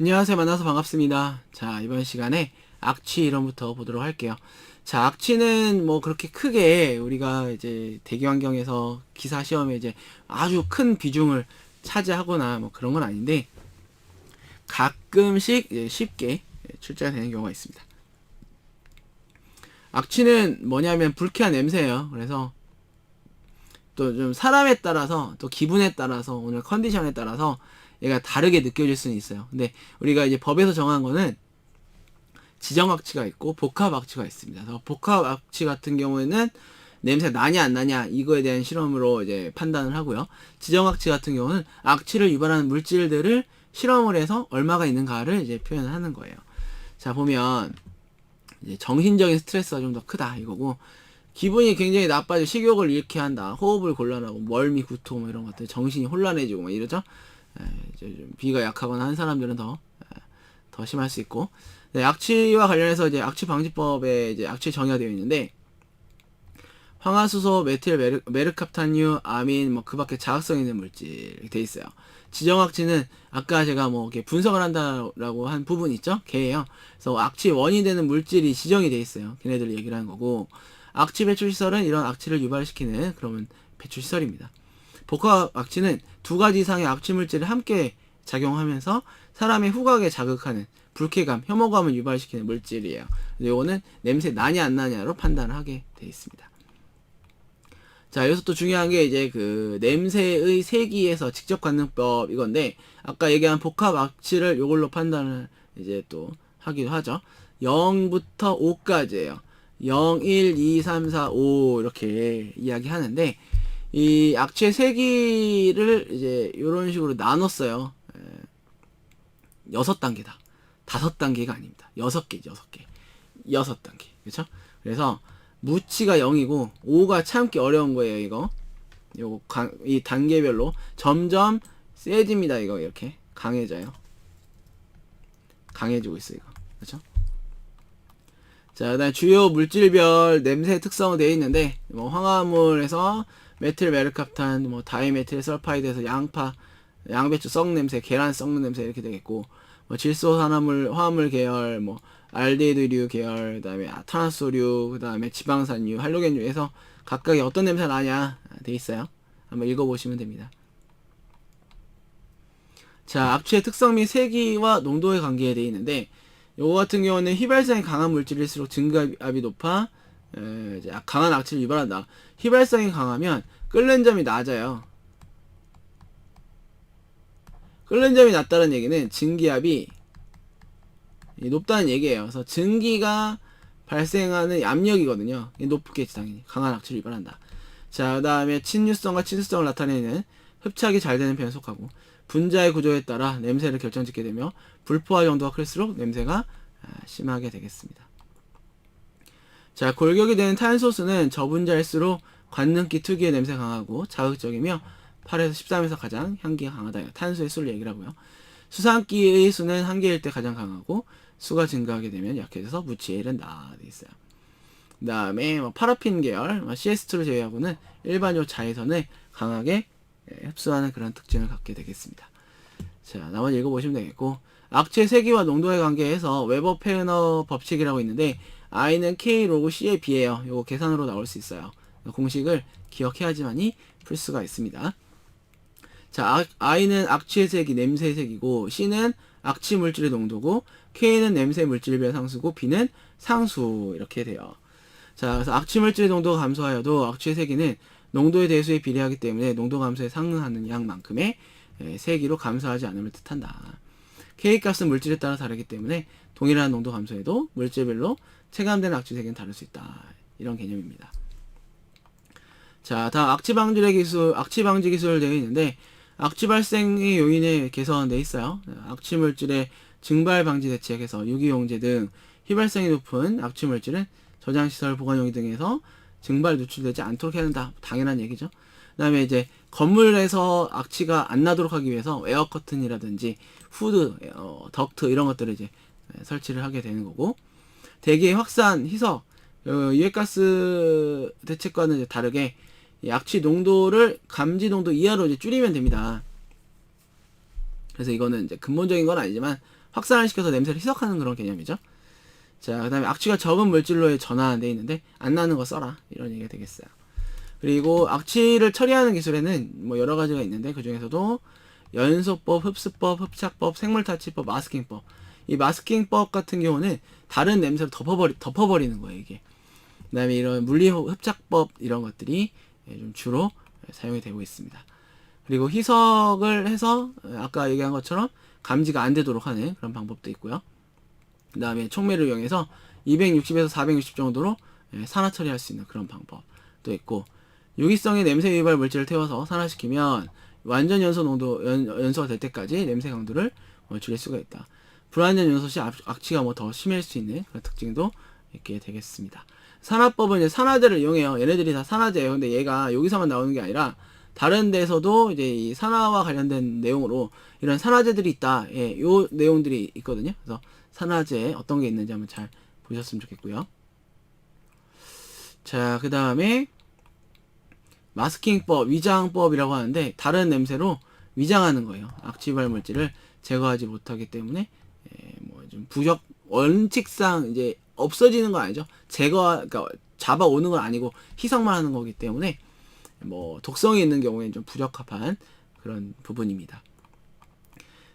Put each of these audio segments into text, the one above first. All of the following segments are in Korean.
안녕하세요. 만나서 반갑습니다. 자, 이번 시간에 악취 이론부터 보도록 할게요. 자, 악취는 뭐 그렇게 크게 우리가 이제 대기 환경에서 기사 시험에 이제 아주 큰 비중을 차지하거나 뭐 그런 건 아닌데 가끔씩 이제 쉽게 출제가 되는 경우가 있습니다. 악취는 뭐냐면 불쾌한 냄새예요. 그래서 또 좀 사람에 따라서 또 기분에 따라서 오늘 컨디션에 따라서 얘가 다르게 느껴질 수는 있어요. 근데 우리가 이제 법에서 정한 거는 지정 악취가 있고 복합 악취가 있습니다. 그래서 복합 악취 같은 경우에는 냄새 나냐 안 나냐 이거에 대한 실험으로 이제 판단을 하고요. 지정 악취 같은 경우는 악취를 유발하는 물질들을 실험을 해서 얼마가 있는가를 이제 표현을 하는 거예요. 자, 보면 이제 정신적인 스트레스가 좀 더 크다 이거고, 기분이 굉장히 나빠져 식욕을 잃게 한다, 호흡을 곤란하고 멀미, 구토 뭐 이런 것들, 정신이 혼란해지고 막 이러죠. 이제 좀 비가 약하거나 한 사람들은 더 심할 수 있고. 네, 악취와 관련해서 이제 악취 방지법에 이제 악취 정의가 되어 있는데, 황화수소, 메틸, 메르캅탄류, 아민, 뭐 그밖에 자극성 있는 물질 이렇게 돼 있어요. 지정악취는 아까 제가 뭐 이렇게 분석을 한다라고 한 부분 있죠? 걔예요. 그래서 악취 원인이 되는 물질이 지정이 돼 있어요. 걔네들 얘기를 하는 거고, 악취 배출 시설은 이런 악취를 유발시키는 그러면 배출 시설입니다. 복합 악취는 두 가지 이상의 악취 물질을 함께 작용하면서 사람의 후각에 자극하는 불쾌감, 혐오감을 유발시키는 물질이에요. 이거는 냄새 나냐 안 나냐로 판단을 하게 돼 있습니다. 자, 여기서 또 중요한 게 이제 그 냄새의 세기에서 직접 관능법 이건데, 아까 얘기한 복합 악취를 이걸로 판단을 이제 또 하기도 하죠. 0부터 5까지예요. 0, 1, 2, 3, 4, 5 이렇게 이야기하는데, 이 악취의 세기를 이제 이런 식으로 나눴어요. 6단계다. 5단계가 아닙니다. 6개, 6개. 6단계. 그쵸? 그래서 무치가 0이고 5가 참기 어려운 거예요, 이거. 이 단계별로 점점 세집니다, 이거. 이렇게 강해져요. 강해지고 있어, 이거. 그쵸? 자, 그다음 주요 물질별 냄새 특성은 되어 있는데, 뭐 황화물에서 메틸 메르캅탄, 뭐 다이메틸 설파이드에서 양파, 양배추 썩는 냄새, 계란 썩는 냄새 이렇게 되겠고, 뭐 질소산화물, 화합물 계열, 뭐 알데히드류 계열, 그다음에 탄화수소류, 그다음에 지방산류, 할로겐류에서 각각의 어떤 냄새가 나냐 돼 있어요. 한번 읽어보시면 됩니다. 자, 악취의 특성 및 세기와 농도의 관계에 되어 있는데, 요거 같은 경우는 휘발성이 강한 물질일수록 증가압이 높아 이제 강한 악취를 유발한다. 휘발성이 강하면 끓는 점이 낮아요. 끓는 점이 낮다는 얘기는 증기압이 높다는 얘기예요. 그래서 증기가 발생하는 압력이거든요. 높겠지 당연히. 강한 악취를 유발한다. 자, 그 다음에 침류성과 치수성을 나타내는 흡착이 잘 되는 편에 속하고, 분자의 구조에 따라 냄새를 결정짓게 되며 불포화 정도가 클수록 냄새가 심하게 되겠습니다. 자, 골격이 되는 탄소수는 저분자일수록 관능기 특유의 냄새 강하고 자극적이며 8에서 13에서 가장 향기가 강하다. 탄소의 수를 얘기를 하고요. 수산기의 수는 한개일 때 가장 강하고, 수가 증가하게 되면 약해져서 무치에 이른다 돼 있어요. 그 다음에 뭐 파라핀 계열 CS2를 제외하고는 일반적 자외선을 강하게 흡수하는 그런 특징을 갖게 되겠습니다. 자, 나머지 읽어보시면 되겠고, 악취의 세기와 농도의 관계에서 웨버 페어너 법칙이라고 있는데, I는 K 로그 C에 비해요. 요거 계산으로 나올 수 있어요. 공식을 기억해야지만이 풀 수가 있습니다. 자, I는 악취의 세기, 냄새의 세기고, C는 악취 물질의 농도고, K는 냄새 물질별 상수고, B는 상수 이렇게 돼요. 자, 그래서 악취 물질의 농도가 감소하여도 악취의 세기는 농도의 대수에 비례하기 때문에 농도 감소에 상응하는 양만큼의 세기로 감소하지 않음을 뜻한다. K값은 물질에 따라 다르기 때문에 동일한 농도 감소에도 물질별로 체감되는 악취 세기는 다를 수 있다. 이런 개념입니다. 자, 다음 악취 방지 기술 되어 있는데, 악취 발생의 요인에 개선되어 있어요. 악취 물질의 증발 방지 대책에서 유기용제 등 휘발성이 높은 악취 물질은 저장시설, 보관용기 등에서 증발 누출되지 않도록 해야 한다. 당연한 얘기죠. 그 다음에 이제 건물에서 악취가 안 나도록 하기 위해서 에어 커튼이라든지 후드, 덕트 이런 것들을 이제 설치를 하게 되는 거고, 대기의 확산, 희석, 유해가스 대책과는 이제 다르게 악취 농도를 감지 농도 이하로 이제 줄이면 됩니다. 그래서 이거는 이제 근본적인 건 아니지만 확산을 시켜서 냄새를 희석하는 그런 개념이죠. 자, 그 다음에 악취가 적은 물질로의 전환돼 있는데 안 나는 거 써라 이런 얘기가 되겠어요. 그리고 악취를 처리하는 기술에는 뭐 여러 가지가 있는데 그 중에서도 연소법, 흡수법, 흡착법, 생물타치법, 마스킹법. 이 마스킹법 같은 경우는 다른 냄새를 덮어버리는 거예요, 이게. 그 다음에 이런 물리흡착법 이런 것들이 좀 주로 사용이 되고 있습니다. 그리고 희석을 해서 아까 얘기한 것처럼 감지가 안 되도록 하는 그런 방법도 있고요. 그 다음에 촉매를 이용해서 260에서 460 정도로 산화 처리할 수 있는 그런 방법도 있고, 유기성의 냄새 유발 물질을 태워서 산화시키면 완전 연소 농도 연소가 될 때까지 냄새 강도를 줄일 수가 있다. 불완전 연소 시 악취가 더 심할 수 있는 그런 특징도 있게 되겠습니다. 산화법은 이제 산화제를 이용해요. 얘네들이 다 산화제예요. 근데 얘가 여기서만 나오는 게 아니라 다른 데서도 이제 이 산화와 관련된 내용으로 이런 산화제들이 있다. 예, 요 내용들이 있거든요. 그래서 산화제 어떤 게 있는지 한번 잘 보셨으면 좋겠고요. 자, 그 다음에 마스킹법, 위장법이라고 하는데 다른 냄새로 위장하는 거예요. 악취발 물질을 제거하지 못하기 때문에 뭐 좀 부적 원칙상 이제 없어지는 건 아니죠. 그러니까 잡아오는 건 아니고 희석만 하는 거기 때문에 뭐 독성이 있는 경우에는 좀 부적합한 그런 부분입니다.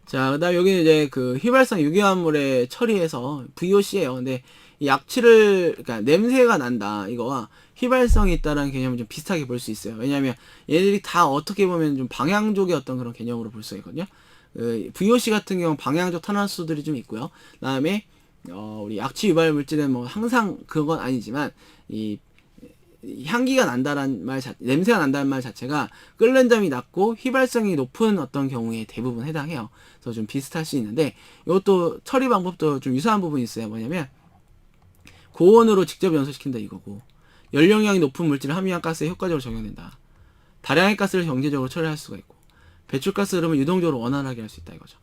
자, 그다음 여기는 이제 그 휘발성 유기화합물에 처리해서 VOC예요. 근데 이 악취를 그러니까 냄새가 난다 이거와 휘발성이 있다라는 개념을 좀 비슷하게 볼 수 있어요. 왜냐하면 얘들이 다 어떻게 보면 좀 방향족의 어떤 그런 개념으로 볼 수 있거든요. VOC 같은 경우 방향적 탄화수들이 좀 있고요. 그다음에 우리 악취 유발 물질은 뭐 항상 그건 아니지만 이 향기가 난다란 냄새가 난다는 말 자체가 끓는 점이 낮고 휘발성이 높은 어떤 경우에 대부분 해당해요. 그래서 좀 비슷할 수 있는데 이것도 처리 방법도 좀 유사한 부분이 있어요. 뭐냐면 고온으로 직접 연소시킨다 이거고, 연령량이 높은 물질을 함유한 가스에 효과적으로 적용된다. 다량의 가스를 경제적으로 처리할 수가 있고, 배출가스 흐름을 유동적으로 원활하게 할 수 있다 이거죠.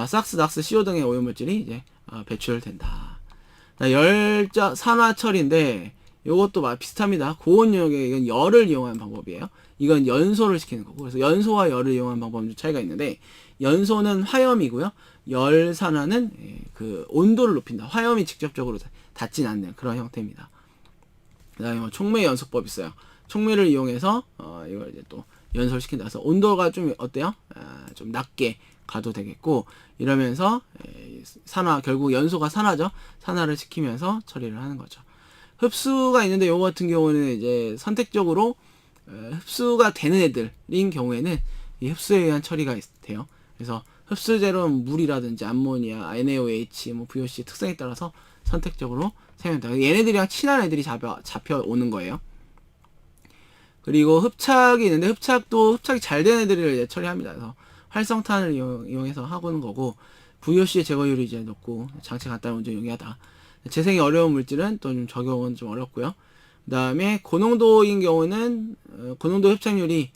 삭스, 낙스, CO 등의 오염물질이 이제 배출된다. 열자 산화 처리인데 요것도 비슷합니다. 고온 영역에 이건 열을 이용한 방법이에요. 이건 연소를 시키는 거고, 그래서 연소와 열을 이용한 방법은 좀 차이가 있는데, 연소는 화염이고요. 열 산화는 그 온도를 높인다. 화염이 직접적으로 닿진 않는 그런 형태입니다. 그 다음에 뭐 촉매 연소법 있어요. 촉매를 이용해서 이걸 이제 또 연소를 시킨다. 그래서 온도가 좀 어때요? 좀 낮게 가도 되겠고, 이러면서 산화, 결국 연소가 산화죠. 산화를 시키면서 처리를 하는 거죠. 흡수가 있는데 요거 같은 경우는 이제 선택적으로 흡수가 되는 애들인 경우에는 이 흡수에 의한 처리가 돼요. 그래서 흡수제로는 물이라든지 암모니아, NaOH, 뭐 VOC 특성에 따라서 선택적으로 사용된다. 얘네들이랑 친한 애들이 잡혀오는 거예요. 그리고 흡착이 있는데 흡착이 잘 된 애들을 이제 처리합니다. 그래서 활성탄을 이용해서 하고는 거고, VOC의 제거율이 이제 높고 장치 간단한 운전 용이하다. 재생이 어려운 물질은 또 좀 적용은 좀 어렵고요. 그 다음에 고농도인 경우는 고농도 흡착률이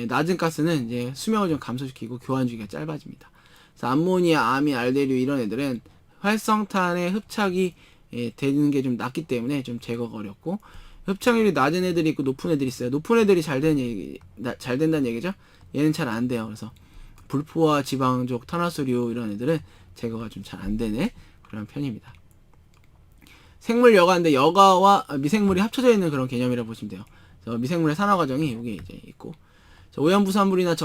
낮은 가스는 이제 수명을 좀 감소시키고 교환 주기가 짧아집니다. 그래서 암모니아, 아민, 알데류 이런 애들은 활성탄의 흡착이 되는 게 좀 낮기 때문에 좀 제거가 어렵고, 흡착률이 낮은 애들이 있고 높은 애들이 있어요. 높은 애들이 잘 된다는 얘기죠. 얘는 잘 안 돼요. 그래서 불포화, 지방족, 탄화수류 이런 애들은 제거가 좀 잘 안 되는 그런 편입니다. 생물 여가인데 여가와 미생물이 합쳐져 있는 그런 개념이라고 보시면 돼요. 그래서 미생물의 산화 과정이 여기 이제 있고, 오염부산물이나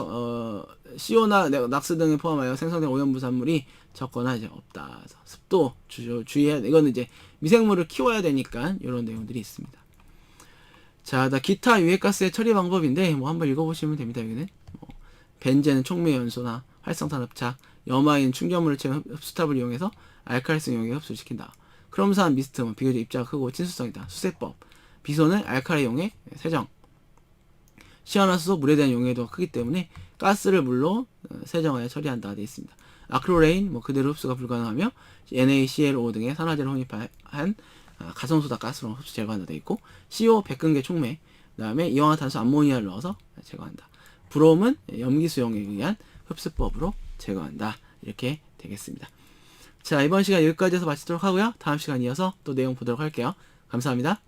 CO나 낙스 등을 포함하여 생성된 오염부산물이 적거나 이제 없다. 그래서 습도 주의해야 돼. 이거는 이제 미생물을 키워야 되니까 이런 내용들이 있습니다. 자, 기타 유해가스의 처리 방법인데 뭐 한번 읽어보시면 됩니다. 여기는 벤젠은 촉매 연소나 활성탄 흡착, 염화인 충전물을 채운 흡수탑을 이용해서 알칼리성 용액 흡수시킨다. 크롬산 미스트, 비교적 입자가 크고 친수성이다. 수세법, 비소는 알칼리 용액 세정, 시아나수소 물에 대한 용해도 크기 때문에 가스를 물로 세정하여 처리한다 되어 있습니다. 아크로레인 그대로 흡수가 불가능하며 NaClO 등의 산화제를 혼입한 가성소다 가스로 흡수 제거한다 되어 있고, CO 백근계 촉매, 그 다음에 이황화탄소 암모니아를 넣어서 제거한다. 브롬은 염기수용에 의한 흡수법으로 제거한다. 이렇게 되겠습니다. 자, 이번 시간 여기까지 해서 마치도록 하고요. 다음 시간 이어서 또 내용 보도록 할게요. 감사합니다.